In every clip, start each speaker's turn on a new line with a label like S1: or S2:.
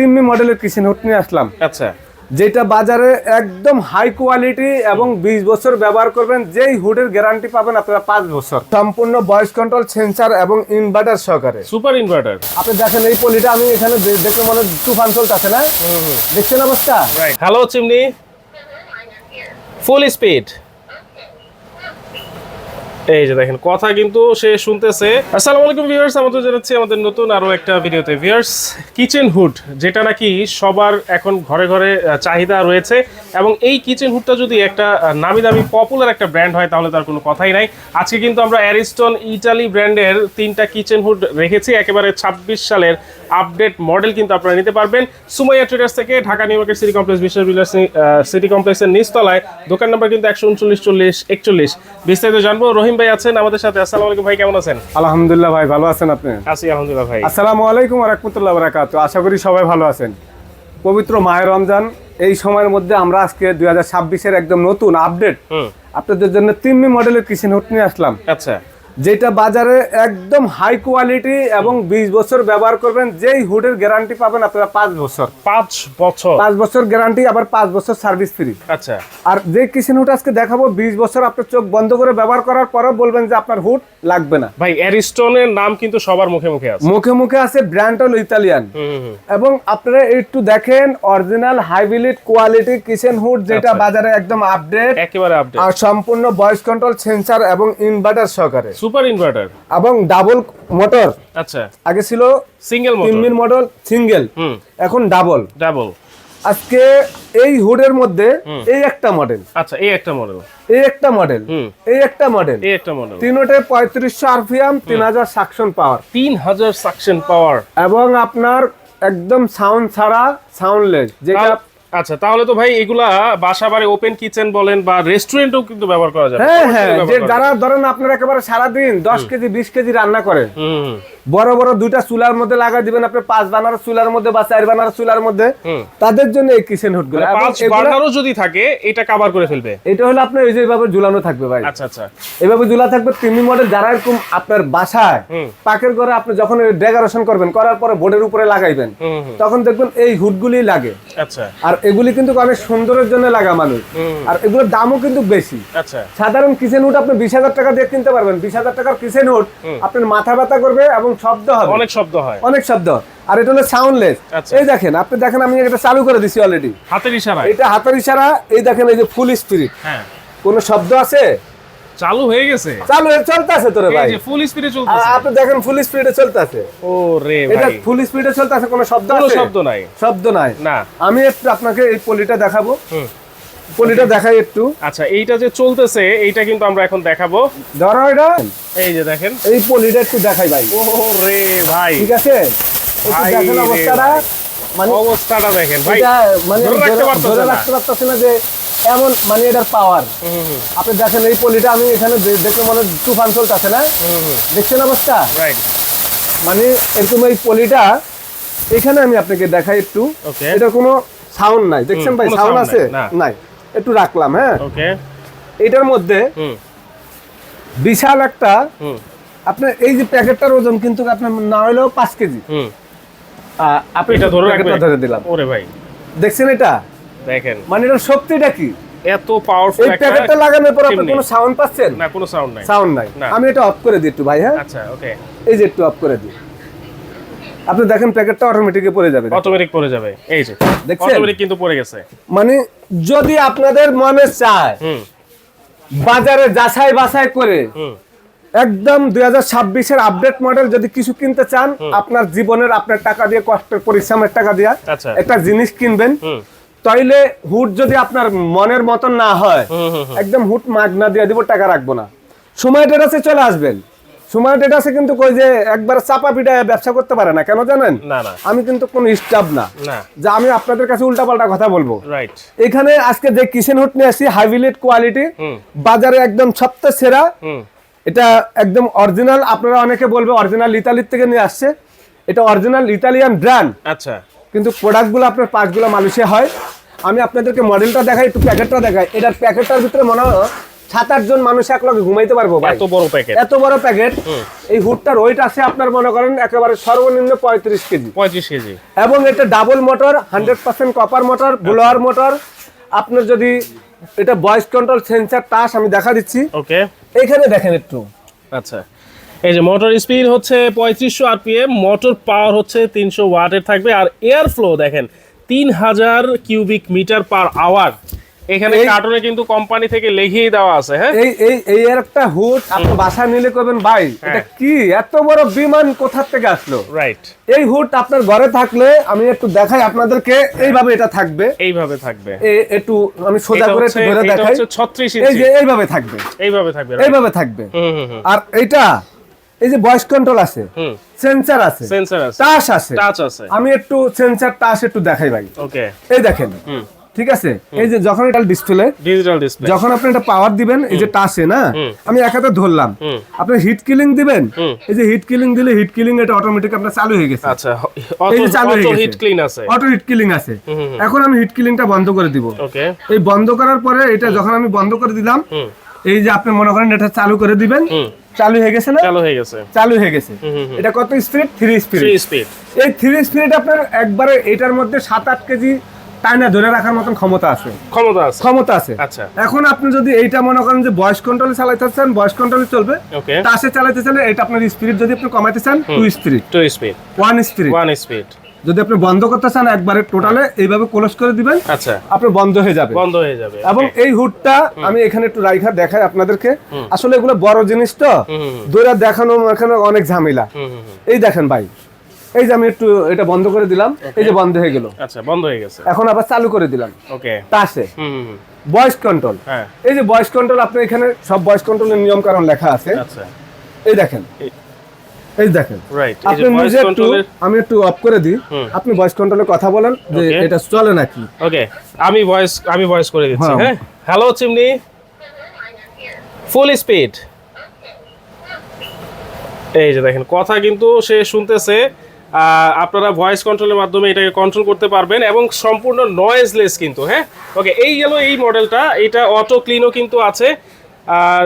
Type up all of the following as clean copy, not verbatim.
S1: তিন্নি মডেলের kitchen hood নিয়ে আসলাম।
S2: আচ্ছা,
S1: যেটা বাজারে একদম হাই কোয়ালিটি এবং 20 বছর ব্যবহার করবেন, যেই হুডের গ্যারান্টি পাবেন আপনারা 5 বছর, সম্পূর্ণ ভয়েস কন্ট্রোল, সেন্সর এবং ইনভার্টার সহকারে।
S2: Super inverter.
S1: আপনি দেখেন এই পলিটা আমি এখানে দেখে মনে তুফান চলতেছে না, দেখছেন অবস্থা।
S2: Right. Hello chimney, full speed. এই যে দেখেন কথা কিন্তু সে শুনতেছে। আসসালামু আলাইকুম ভিউয়ার্স, আমাদের জানাচ্ছি আমাদের নতুন আরো একটা ভিডিওতে। ভিউয়ার্স, কিচেন হুড যেটা নাকি সবার এখন ঘরে ঘরে চাহিদা রয়েছে, এবং এই কিচেন হুডটা যদি একটা নামি দামি পপুলার একটা ব্র্যান্ড হয় তাহলে তার কোনো কথাই নাই। আজকে কিন্তু আমরা অ্যারিস্টন ইটালি ব্র্যান্ডের 3টা কিচেন হুড রেখেছি, একেবারে 26 সালের আপডেট মডেল কিন্তু আপনারা নিতে পারবেন সুমাইয়া ট্রেডার্স থেকে, Dhaka new market city complex, বিশ্ব বিলাস সিটি কমপ্লেক্সের নিচতলায়। দোকান নাম্বার কিন্তু 139 40 41। বিস্তারিত জানবো। রহিম ভাই আছেন আমাদের সাথে। আসসালামু আলাইকুম ভাই, কেমন আছেন?
S1: আলহামদুলিল্লাহ ভাই, ভালো আছেন আপনি?
S2: আছি আলহামদুলিল্লাহ ভাই।
S1: আসসালামু আলাইকুম ওয়া রাহমাতুল্লাহি ওয়া বারাকাতুহু। আশা করি সবাই ভালো আছেন। পবিত্র মাহে রমজান, এই সময়ের মধ্যে আমরা আজকে 2026-এর একদম নতুন আপডেট আপনাদের জন্য তিন্নি মডেলের কিচেন হুড নিয়ে আসলাম।
S2: আচ্ছা,
S1: যেটা বাজারে একদম হাই কোয়ালিটি এবং 20 বছর ব্যবহার করবেন, যেই হুডের গ্যারান্টি পাবেন আপনারা 5 বছর।
S2: 5 বছর?
S1: 5 বছর গ্যারান্টি, আবার 5 বছর সার্ভিস ফ্রি।
S2: আচ্ছা।
S1: আর যে কিচেন হুড আজকে দেখাবো 20 বছর আপনি চোখ বন্ধ করে ব্যবহার করার পরও বলবেন যে আপনার হুড লাগবে না।
S2: ভাই অ্যারিস্টনের নাম কিন্তু সবার মুখে মুখে আছে,
S1: মুখে মুখে আছে, ব্র্যান্ড হলো ইতালিয়ান। এবং আপনারা একটু দেখেন original hybrid quality kitchen hood, যেটা বাজারে একদম আপডেট,
S2: একেবারে আপডেট,
S1: আর সম্পূর্ণ ভয়েস কন্ট্রোল, সেন্সর এবং ইনভার্টার সহকারে।
S2: সুপার ইনভার্টার
S1: এবং ডাবল মোটর।
S2: আচ্ছা,
S1: আগে ছিল
S2: সিঙ্গেল মোটর,
S1: তিন মডেল সিঙ্গেল, এখন ডাবল।
S2: ডাবল।
S1: আজকে এই হুডের মধ্যে এই একটা মডেল,
S2: আচ্ছা, এই একটা মডেল,
S1: এই একটা মডেল, এই একটা মডেল,
S2: এই একটা মডেল,
S1: তিনটে 3500 আরপিএম, 3000 সাকশন পাওয়ার,
S2: 3000 সাকশন পাওয়ার,
S1: এবং আপনার একদম সাউন্ড ছাড়া, সাউন্ডলেস। যেটা
S2: আচ্ছা, তাহলে তো ভাই এগুলা বাসা বাড়ি ওপেন কিচেন বলেন বা রেস্টুরেন্টেও কিন্তু ব্যবহার করা যাবে।
S1: হ্যাঁ হ্যাঁ, যে যারা ধরেন আপনারা একেবারে সারাদিন 10 কেজি 20 কেজি রান্না করেন, বড় বড় দুইটা চুলার মধ্যে লাগাই দিবেন আপনি, 5 বার্নার চুলার মধ্যে বা 4 বার্নার চুলার মধ্যে, তাদের জন্য এই কিচেন হুড গুলো।
S2: 5 বার্নারও যদি থাকে এটা কভার করে ফেলবে।
S1: এটা হলো আপনার এই যে এইভাবে ঝুলানো থাকবে ভাই।
S2: আচ্ছা আচ্ছা,
S1: এইভাবে ঝুলা থাকবে। তিন্নি মডেল যারা এরকম আপনার বাসায় পাকের ঘরে আপনি যখন ডেকোরেশন করবেন, করার পরে বোর্ডের উপরে লাগাইবেন, তখন দেখবেন এই হুডগুলি লাগে।
S2: আচ্ছা,
S1: আর এগুলি কিন্তু অনেক সুন্দরের জন্য লাগা মানুষ, আর এগুলোর দামও কিন্তু বেশি।
S2: আচ্ছা,
S1: সাধারণ কিচেন হুড আপনি 20,000 টাকা দিয়ে কিনতে পারবেন। 20,000 টাকার কিচেন হুড আপনার মাথা ব্যথা করবে এবং শব্দ হবে,
S2: অনেক শব্দ হয়,
S1: অনেক শব্দ। আর এটা হলো সাউন্ডলেস। এই দেখেন, আপনি দেখেন আমি এটা চালু করে দিছি অলরেডি,
S2: হাতের ইশারা।
S1: এটা হাতের ইশারা। এই দেখেন, এই যে ফুল স্পিড,
S2: হ্যাঁ,
S1: কোন শব্দ আছে?
S2: চালু হয়ে গেছে,
S1: চালু চলতেছে তোরে ভাই,
S2: এই যে ফুল স্পিডে চলতেছে।
S1: আপনি দেখেন ফুল স্পিডে চলতেছে।
S2: ও রে ভাই,
S1: এটা ফুল স্পিডে চলতেছে, কোনো শব্দ আছে?
S2: কোনো শব্দ নাই,
S1: শব্দ নাই।
S2: না।
S1: আমি একটু আপনাকে এই পলিটা দেখাবো, পলিটা দেখাই একটু।
S2: আচ্ছা, এইটা যে চলতেছে এইটা কিন্তু আমরা এখন দেখাবো।
S1: ধরো এটা,
S2: এই যে দেখেন,
S1: এই পলিটা একটু দেখাই ভাই।
S2: ও রে ভাই,
S1: ঠিক আছে, একটু
S2: ভাই
S1: দেখেন
S2: রে
S1: অবস্থাটা।
S2: ভাই,
S1: মানে
S2: অবস্থাটা দেখেন ভাই,
S1: এটা মানে
S2: ধরে রাখতে
S1: ধরে রাখতে পারতেছি না যে এমন, মানে এটার পাওয়ার। আপনি দেখেন এই পলিটা আমি এখানে দেখে মনে তুফান চলতেছে না, দেখছেন অবস্থা।
S2: রাইট,
S1: মানে এরকম এই পলিটা এখানে আমি আপনাকে দেখাই একটু। এটা কোনো সাউন্ড নাই, দেখছেন ভাই? সাউন্ড আছে? নাই। একটু রাখলাম, হ্যাঁ।
S2: ওকে,
S1: এটার মধ্যে বিশাল একটা, আপনার এই যে প্যাকেটটার ওজন কিন্তু আপনার না হলেও 5 কেজি। আপনি
S2: এটা ধরে
S1: প্যাকেটটা ধরে দিলাম।
S2: ওরে ভাই,
S1: দেখছেন এটা?
S2: দেখেন
S1: মানে এটার শক্তিটা কি?
S2: এত পাওয়ারফুল
S1: এই
S2: একটা
S1: প্যাকেটটা লাগানোর পর আপনি কোনো সাউন্ড পাচ্ছেন?
S2: না, কোনো সাউন্ড নাই,
S1: সাউন্ড নাই। আমি এটা অফ করে দিই একটু ভাই, হ্যাঁ।
S2: আচ্ছা, ওকে,
S1: এই যে একটু অফ করে দিই, আপনি দেখেন প্যাকেটটা অটোমেটিকলি পড়ে যাবে।
S2: অটোমেটিক পড়ে যাবে, এই যে
S1: দেখছেন,
S2: অটোমেটিক কিন্তু পড়ে গেছে।
S1: মানে যদি আপনাদের মনে চায় বাজারে যাচাই বাছাই করে একদম 2026-এর আপডেট মডেল যদি কিছু কিনতে চান, আপনার জীবনের আপনার টাকা দিয়ে, কষ্টের পরিশ্রমের টাকা দিয়ে একটা জিনিস কিনবেন, তাইলে হুড যদি আপনার মনের মতন না হয়, একদম হুড মাগনা দিয়ে দিব, টাকা রাখবো না। সময় ডেট আছে, চলে আসবেন। সময় ডেট আছে, কিন্তু কই যে একবার চাপা পিটায় ব্যবসা করতে পারে না। কেন জানেন? আমি কিন্তু কোনো স্টাফ না যে আমি আপনাদের কাছে উল্টাপাল্টা কথা বলবো। এখানে আজকে যে কিচেন হুড নিয়ে আসি, হাইব্রিড কোয়ালিটি, বাজারে একদম সবচেয়ে সেরা। এটা একদম অরিজিনাল। আপনারা অনেকে বলবে অরিজিনাল ইতালির থেকে নিয়ে আসছে, এটা অরিজিনাল ইতালিয়ান ব্র্যান্ড।
S2: আচ্ছা,
S1: কিন্তু প্রোডাক্টগুলো আপনার পার্টসগুলো মালয়েশিয়া হয়। আমি আপনাদেরকে মডেলটা দেখাই, একটু প্যাকেটটা দেখাই। এটার প্যাকেটটার ভিতরে মনে হয় 7-8 জন মানুষ একলগে ঘুমাইতে পারবো ভাই।
S2: এত বড় প্যাকেট,
S1: এত বড় প্যাকেট। এই হুডটার ওয়েট আছে আপনার মনে করেন একেবারে সর্বনিম্ন 35 কেজি।
S2: 35 কেজি।
S1: এবং এটা double motor, 100% copper motor, blower motor. আপনার যদি এটা ভয়েস কন্ট্রোল সেন্সর টাচ আমি দেখা দিচ্ছি।
S2: ওকে,
S1: এখানে দেখেন একটু।
S2: আচ্ছা, এই যে মোটর স্পিড হচ্ছে 3500 আরপিএম, মোটর পাওয়ার হচ্ছে 300 ওয়াটের থাকবে, আর এয়ার ফ্লো দেখেন 3000 কিউবিক মিটার পার আওয়ার। এখানে কার্টুনে কিন্তু কোম্পানি থেকে লিখিয়ে দেওয়া আছে। হ্যাঁ,
S1: এই একটা হুড আপনি বাসা নিলে করবেন ভাই এটা কি এত বড় বিমান কোথা থেকে আসলো।
S2: রাইট,
S1: এই হুড আপনার ঘরে থাকলে আমি একটু দেখাই আপনাদেরকে, এইভাবে এটা থাকবে,
S2: এইভাবে থাকবে।
S1: একটু আমি সোজা করে একটু ধরে
S2: এটা
S1: দেখাই।
S2: হচ্ছে 36
S1: এই
S2: ইঞ্চি।
S1: যে এইভাবে থাকবে,
S2: এইভাবে থাকবে,
S1: এইভাবে থাকবে।
S2: হুম।
S1: আর এটা এই যে ভয়েস কন্ট্রোল আছে, সেন্সর আছে,
S2: সেন্সর আছে,
S1: টাচ আছে,
S2: টাচ আছে।
S1: আমি একটু সেন্সর টাচ একটু দেখাই ভাই।
S2: ওকে,
S1: এই দেখেন, ঠিক আছে। এই যে যখন এটা ডিসপ্লে,
S2: ডিজিটাল ডিসপ্লে,
S1: যখন আপনি এটা পাওয়ার দিবেন, এই যে টাচে না, আমি এক হাতে ধরলাম, আপনি হিট কিলিং দিবেন, এই যে হিট কিলিং দিলে হিট কিলিং এটা অটোমেটিক আপনার চালু হয়ে গেছে।
S2: আচ্ছা,
S1: এই যে চালু হয়ে
S2: অটো
S1: গেছে,
S2: হিট ক্লিন আছে,
S1: অটো হিট কিলিং আছে। এখন আমি হিট কিলিংটা বন্ধ করে দিব।
S2: ওকে,
S1: এই বন্ধ করার পরে এটা যখন আমি বন্ধ করে দিলাম, এই যে আপনি মনে করেন এটা চালু করে দিবেন, চালু হয়ে গেছে না,
S2: চালু হয়ে গেছে,
S1: চালু হয়ে গেছে। এটা কত স্পিড? 3 স্পিড।
S2: 3 স্পিড।
S1: এই 3 স্পিড আপনার একবারে এটার মধ্যে 7-8 কেজি টাইনা ধরে রাখার মতন ক্ষমতা আছে, ক্ষমতা আছে।
S2: আচ্ছা,
S1: এখন আপনি যদি এইটা মনে করেন যে ভয়েস কন্ট্রোলে চালাতে চান, ভয়েস কন্ট্রোলে চলবে।
S2: ওকে,
S1: টাচে চালাতে চান, এটা আপনার স্পিড যদি আপনি কমাতে চান 2 স্পিড,
S2: 2 স্পিড,
S1: 1 স্পিড,
S2: 1 স্পিড।
S1: যদি আপনি বন্ধ করতে চান একবারে টোটালে এইভাবে ক্লোজ করে দিবেন,
S2: আচ্ছা,
S1: আপনি বন্ধ হয়ে যাবে,
S2: বন্ধ হয়ে যাবে।
S1: এবং এই হুডটা আমি এখানে একটু রাইখা দেখাই আপনাদেরকে। আসলে এগুলো বড় জিনিস তো, দূরে দেখানো এখানে অনেক ঝামেলা। এই দেখেন ভাই, এই যে আমি একটু এটা বন্ধ করে দিলাম, এই যে বন্ধ হয়ে গেল।
S2: আচ্ছা, বন্ধ হয়ে গেছে।
S1: এখন আবার চালু করে দিলাম।
S2: ওকে,
S1: টাচে ভয়েস কন্ট্রোল।
S2: হ্যাঁ,
S1: এই যে ভয়েস কন্ট্রোল, আপনি এখানে সব ভয়েস কন্ট্রোলের নিয়ম কানুন লেখা আছে।
S2: আচ্ছা,
S1: এই দেখেন, এই দেখেন,
S2: রাইট। এই
S1: আপনি
S2: যে ভয়েস
S1: নিজে একটু,
S2: কন্ট্রোলের,
S1: আমি একটু অফ করে দিই, আপনি ভয়েস কন্ট্রোলে কথা বলেন যে
S2: Okay.
S1: এটা চলে নাকি।
S2: ওকে, আমি ভয়েস করে দিচ্ছি।
S1: হ্যাঁ।
S2: হ্যাঁ, হ্যালো চিমনি, ফুল স্পিড। এই যে দেখেন কথা কিন্তু সে শুনতেছে। আপনারা ভয়েস কন্ট্রোলের মাধ্যমে এটাকে কন্ট্রোল করতে পারবেন এবং সম্পূর্ণ নয়েজলেস কিন্তু। হ্যাঁ, ওকে, এই গেল এই মডেলটা। এটা অটো ক্লিনও কিন্তু আছে। আর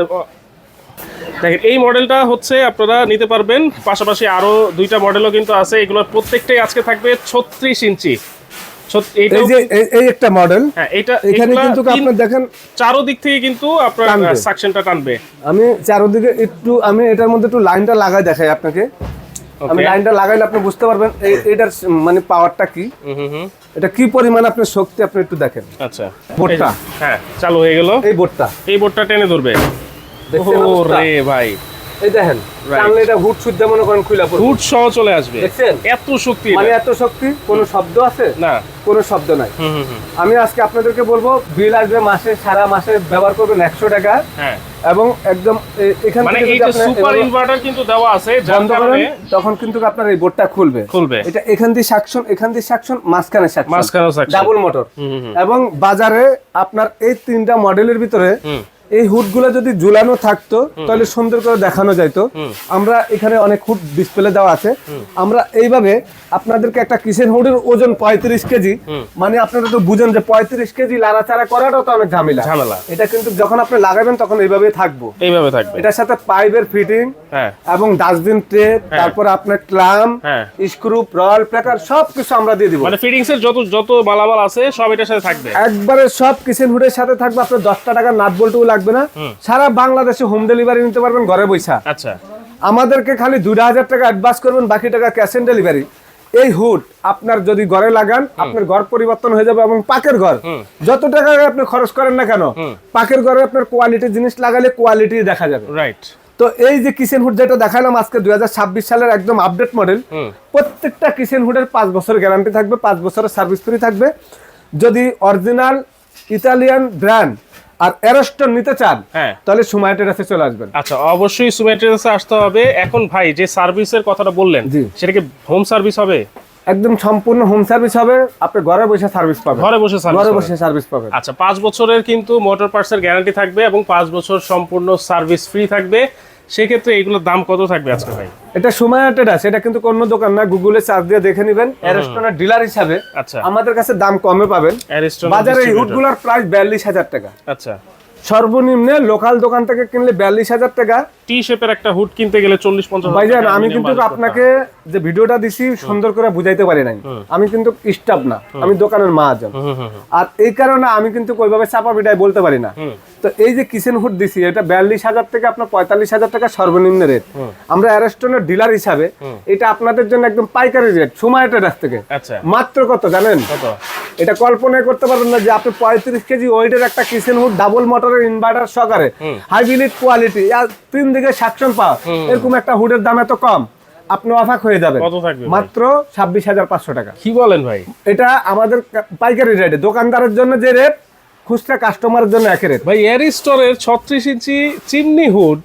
S2: দেখেন এই মডেলটা হচ্ছে আপনারা নিতে পারবেন, পাশাপাশি আরো 2টা মডেলও কিন্তু আছে। এগুলোর প্রত্যেকটাই আজকে থাকবে 36 ইঞ্চি।
S1: এই যে এই একটা মডেল,
S2: হ্যাঁ, এটা
S1: এখানে কিন্তু আপনি দেখেন
S2: চারোদিক থেকে কিন্তু আপনার
S1: টানবে।
S2: সাকশনটা টানবে।
S1: আমি চারদিকে একটু, আমি এটার মধ্যে একটু লাইনটা লাগাই দেখাই আপনাকে। আমি লাইনটা লাগাইলে আপনি বুঝতে পারবেন এটার মানে পাওয়ারটা কি, এটা কি পরিমাণ আপনার শক্তি, আপনি একটু দেখেন।
S2: আচ্ছা,
S1: বোর্ডটা,
S2: হ্যাঁ, চালু হয়ে গেল।
S1: এই বোর্ডটা,
S2: এই বোর্ডটা টেনে ধরবে।
S1: দেখছেন অবস্থা?
S2: ওরে ভাই,
S1: এই দেখেন, টানলে এটা হুড শুদ্ধ মনে করেন খুলে পড়বে,
S2: হুড সহ চলে আসবে।
S1: দেখছেন
S2: এত শক্তি,
S1: মানে এত শক্তি, কোনো শব্দ আছে
S2: না,
S1: কোনো শব্দ নাই। আমি আজকে আপনাদেরকে বলবো বিল আসবে মাসে, সারা মাসে ব্যবহার করবেন 100 টাকা।
S2: হ্যাঁ,
S1: এবং একদম এখান
S2: মানে
S1: থেকে
S2: এই
S1: যদি
S2: যে
S1: আপনি
S2: সুপার
S1: এভাবে
S2: ইনভার্টার কিন্তু দেওয়া আছে, যার
S1: বন্ধ করেন
S2: কারণে
S1: তখন কিন্তু আপনার এই বোর্ডটা খুলবে। এটা এখান দিয়ে সাকশন, এখান দিয়ে সাকশন, মাঝখানে সাকশন, ডাবল মোটর। এবং বাজারে আপনার এই 3টা মডেলের ভিতরে এই হুডগুলো যদি ঝুলানো থাকতো তাহলে সুন্দর করে দেখানো যাইতো। আমরা এখানে অনেক হুড ডিসপ্লে দেওয়া আছে। আমরা এইভাবে আপনাদেরকে একটা কিচেন হুডের ওজন 35 কেজি, মানে আপনারা তো বুঝেন যে 35 কেজি লাড়াচাড়া করাটাও তো অনেক ঝামেলা। এটা কিন্তু যখন আপনি লাগাবেন তখন এইভাবে থাকবে। এটার সাথে পাইপের ফিটিং, এবং ডাস্টবিন ট্রে, তারপর আপনার ক্লাম, স্ক্রু, রল, প্যাকার সবকিছু আমরা দিয়ে দিব।
S2: মানে ফিটিংস এর যত মালামাল আছে সব এটার সাথে থাকবে,
S1: একবারে সব কিচেন হুডের সাথে থাকবে। আপনার 10 টাকা নাট বল্টুও লাগবে না, সারা বাংলাদেশে হোম ডেলিভারি নিতে পারবেন ঘরে বসে।
S2: আচ্ছা,
S1: আমাদেরকে খালি 2000 টাকা অ্যাডভান্স করবেন, বাকি টাকা ক্যাশ অন ডেলিভারি। এই হুড আপনার যদি ঘরে লাগান, আপনার ঘর পরিবর্তন হয়ে যাবে। এবং পাকের ঘর যত টাকা আপনি খরচ করেন না কেন, পাকের ঘরে আপনার কোয়ালিটি জিনিস লাগালে কোয়ালিটি দেখা যাবে।
S2: রাইট।
S1: তো এই যে কিচেন হুড যেটা দেখালাম আজকে 2026 সালের একদম আপডেট মডেল, প্রত্যেকটা কিচেন হুডের 5 বছর গ্যারান্টি থাকবে, 5 বছরের সার্ভিস ফ্রি থাকবে। যদি অরিজিনাল ইতালিয়ান ব্র্যান্ড আর অ্যারোস্টন নিতে চান, তাহলে সুমাইয়া টেরাসে চলে আসবেন।
S2: আচ্ছা, অবশ্যই সুমাইয়া টেরাসে আসতে হবে। এখন ভাই যে সার্ভিসের কথাটা বললেন, সেটা কি হোম সার্ভিস হবে?
S1: একদম সম্পূর্ণ হোম সার্ভিস হবে। আপনি ঘরে বসে সার্ভিস পাবেন,
S2: ঘরে বসে
S1: সার্ভিস পাবেন।
S2: আচ্ছা, 5 বছরের কিন্তু মোটর পার্টসের গ্যারান্টি থাকবে এবং 5 বছর সম্পূর্ণ সার্ভিস ফ্রি থাকবে। সেক্ষেত্রে এগুলোর দাম কত থাকবে আজকে ভাই?
S1: এটা সুমাইয়া টেরাস, এটা কিন্তু কোন দোকান না, গুগলে সার্চ দিয়ে দেখে নেবেন। অ্যারোস্টনের ডিলার হিসাবে আমাদের কাছে দাম কমে পাবেন। বাজারে এই হুডগুলোর প্রাইস 42000 টাকা।
S2: আচ্ছা,
S1: সর্বনিম্নে লোকাল দোকান থেকে কিনলে 42,000 টাকা।
S2: টি শেপের একটা হুড কিনতে গেলে 40-50
S1: ভাইজান আমি কিন্তু আপনাকে যে ভিডিওটা দিছি সুন্দর করে বুঝাইতে পারি নাই, আমি কিন্তু স্টাফ না, আমি দোকানের মাহাজন। আর এই কারণে আমি কিন্তু ওইভাবে চাপা পিটাই বলতে পারি না। তো এই যে কিচেন হুড দিছি এটা 42,000 থেকে আপনার 45,000 টাকা সর্বনিম্ন রেট। আমরা অ্যারেস্টনের ডিলার হিসাবে এটা আপনাদের জন্য একদম পাইকারি রেট সময় ট্রেডার্স থেকে।
S2: আচ্ছা,
S1: মাত্র কত জানেন?
S2: কত?
S1: এটা কল্পনাই করতে পারবেন না যে আপনি 35 কেজি ওয়েটের একটা কিচেন হুড ডাবল মোটরের ইনভার্টার সহকারে হাইব্রিড কোয়ালিটি আর 3 দিকে সাকশন পাওয়া এরকম একটা হুডের দাম এত কম, আপনি অবাক হয়ে যাবেন।
S2: কত থাকবে?
S1: মাত্র 26,500 টাকা।
S2: কি বলেন ভাই?
S1: এটা আমাদের পাইকারি রেটে, দোকানদারের জন্য যে রেট খুচরা কাস্টমারের জন্য একই রেট।
S2: ভাই অ্যারিস্টরের 36 ইঞ্চি চিমনি হুড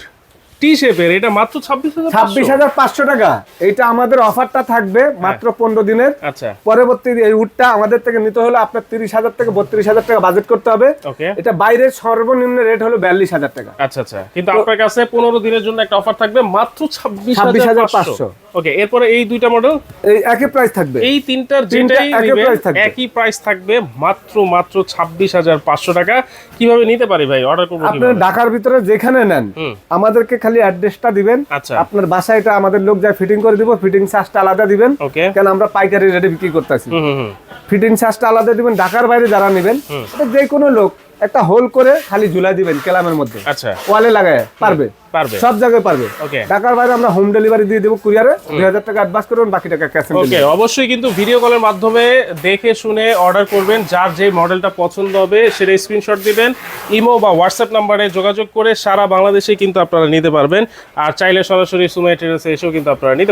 S2: টি শেপের এটা মাত্র
S1: 26,500 টাকা। এইটা আমাদের অফারটা থাকবে মাত্র 15 দিনের।
S2: আচ্ছা,
S1: পরবর্তী এই হুডটা আমাদের থেকে নিতে হলে আপনার 30,000 থেকে 32,000 টাকা বাজেট করতে হবে।
S2: ওকে।
S1: এটা বাইরের সর্বনিম্ন রেট হলো 42,000 টাকা।
S2: আচ্ছা আচ্ছা, কিন্তু আপনার কাছে 15 দিনের জন্য একটা অফার থাকবে মাত্র
S1: 26,500।
S2: ওকে, এরপরে এই দুইটা মডেল
S1: এই একই প্রাইস থাকবে,
S2: এই তিনটার
S1: তিনটা
S2: যেটাই
S1: একই
S2: নেবেন
S1: price থাকবে।
S2: একই প্রাইস থাকবে মাত্র 26,500 টাকা। কিভাবে নিতে পারি ভাই, অর্ডার করব
S1: আপনি
S2: কিভাবে?
S1: ঢাকার ভিতরে যেখানে নেন আমাদেরকে খালি অ্যাড্রেসটা দিবেন।
S2: আচ্ছা,
S1: আপনার বাসায় এটা আমাদের লোক যায় ফিটিং করে দিব, ফিটিং চার্জটা আলাদা দিবেন।
S2: ওকে।
S1: কেন আমরা পাইকারি রেটে বিক্রি করতেছি,
S2: হুম।
S1: ফিটিং চার্জটা আলাদা দিবেন। ঢাকার বাইরে যারা নেবেন যে কোনো লোক একটা হোল করে খালি ঝুলাই দিবেন কেলামের মধ্যে,
S2: আচ্ছা,
S1: ওয়ালে লাগায় পারবে,
S2: সব
S1: জায়গায় পারবে।
S2: ওকে।
S1: ঢাকার বাইরে আমরা হোম ডেলিভারি দিয়ে দেবো কুরিয়ারে, 2,000 টাকা অ্যাডভান্স করবেন, বাকি টাকা ক্যাশ অন
S2: ওকে।
S1: ডেলিভারি।
S2: অবশ্যই কিন্তু ভিডিও কলের মাধ্যমে দেখে শুনে অর্ডার করবেন। যার যে মডেলটা পছন্দ হবে সেটা স্ক্রিনশট দিবেন, ইমো বা হোয়াটসঅ্যাপ নাম্বারে যোগাযোগ করে সারা বাংলাদেশে কিন্তু আপনারা নিতে পারবেন। আর চাইলে সরাসরি সুমাইয়া ট্রেডার্সে এসেও কিন্তু আপনারা নিতে